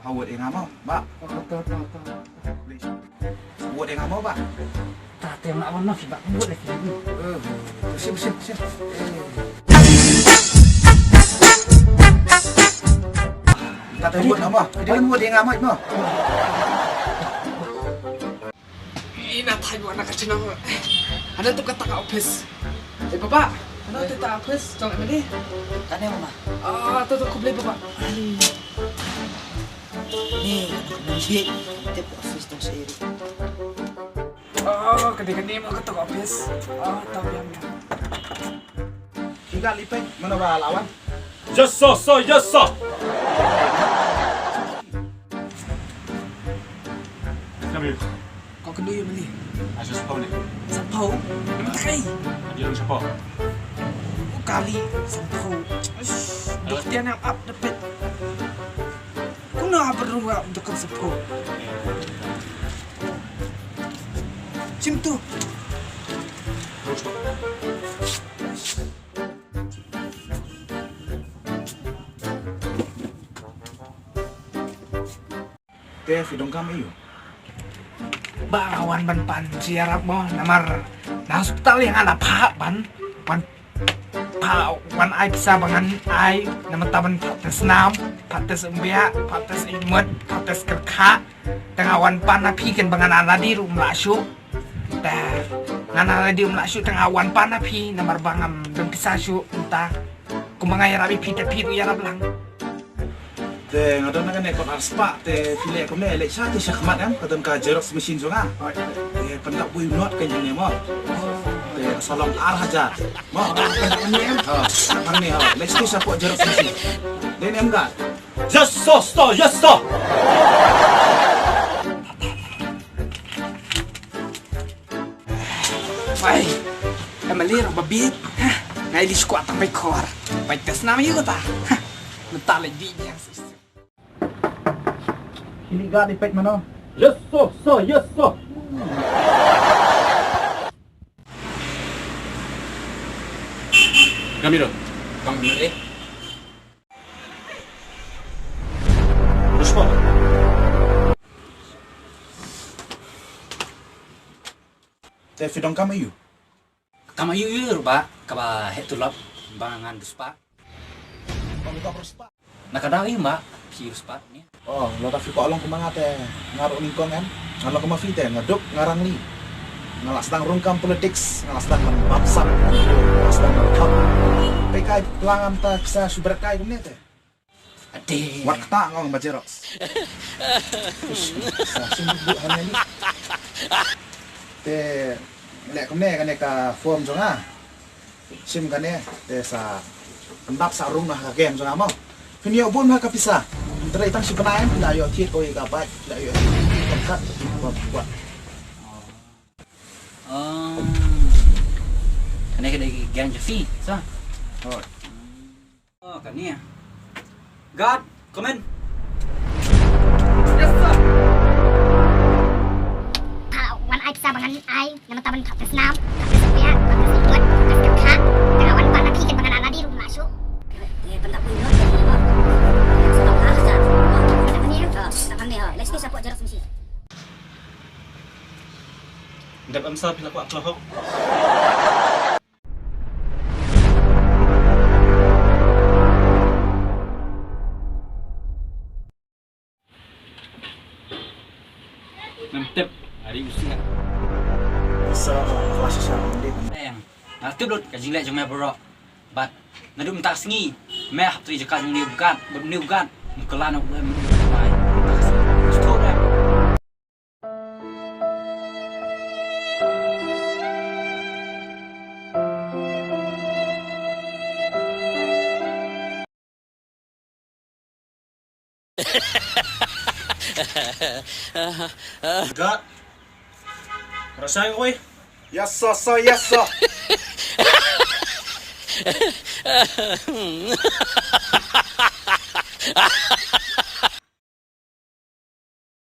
Hawat yang ngamo, Pak. Buat yang ngamo, Pak. Tate nak warna sih, Pak. Buat lagi. Bersih. Tate buat ngamo. Dia buat yang ngamo itu. Ina tayo anak kecil na. Ano to kata ka office? Baba. Ano to ta office? Jong emani. Tanya mama. To kublay baba. Ni, nanti tip office tong siri. Kadi mo kata ka office. Tahu yang. Tiga lipat mana ba lawan? Yes sir, yes sir. Come here. Kau kena yung mali. Aja siapa ni? Sampaw. Naman takay. Dia orang siapa? Kali sampaw. Bukti yang up dapat. Kung nakapagruwa ang dekat sampaw. Cintu. Terus tu. Teh fidong kami yuk. Bakawan ban pan siarap mo namar na hospital yang ada pa ban wan ay bisa bangan ay naman taban pates nam pates umbia pates imut pates kerka tengawan pan na piken bangan ana di rumah syu ta nana di rumah syu tengawan pan na pi namar bangam dem bisa syu entah kumangay rabi pi te pi ya lang. Teh ngadon kan ekor arspa teh file ko ne lek sa teh syakmat kan kadon ka Xerox machine zonga. Teh pendak bui not kan yang mo. Teh salam ar haja. Mo pendak ni em. Kan ni lek sa sa po Xerox machine. Den em ga. Yes sir, yes sir. Ay, Emily babit. Ngay di squat ang may kor. May test namin yun ta. Natali di niya. Ini ga lipat mana? Yes sir, yes sir. Camilo. Bang Mire. Terus apa? Teh fidong kami yuk. Kama yuyur, Pak. Kaba hetulap bangan duspa. Kami ka arspa. Nakadawi, Mbak. Virus, Pak. Ni. Oh, lo tapi kok along kumanga teh ngaruk lingkong kan? Kalau ke mafi teh ngaduk ngarang li. Ngalas tang rungkam politics, ngalas tang babsam, ngalas tang rekap. PK pelangan ta bisa suberkai kumne teh. Ade. Wakta ngong baca Xerox. Sungguh hanya ni. Teh lek kumne kan ka form jonga. Sim kan teh sa pendap sa rumah ka game jonga mau. Kini obon ha ka pisah. Terai tang si penayan la yo tiet oi ka baik la yo tempat buat Kani kada gian Jafi, sa? oh Oh, kani. God, come in. Yes sir. Wan ay sa bangan ay naman taman kapes nam kapes umpia kapes imut kapes kerka tengawan pan na piken bangan ana di rumah syu. Pendak pun not jadi apa? Salam ah jan. Tangan ni ha. Let's go support Xerox machine. Dap amsa pila ko akhlak. Mantep. Hari usia. sa kelas sa hindi Ayang. Natulot ka jilay jung may bro. But nadum tak singi. May haptri jaka jung niugan. Mukala na ulan mo. Stop them. Gak. Rasain ko eh. yes sir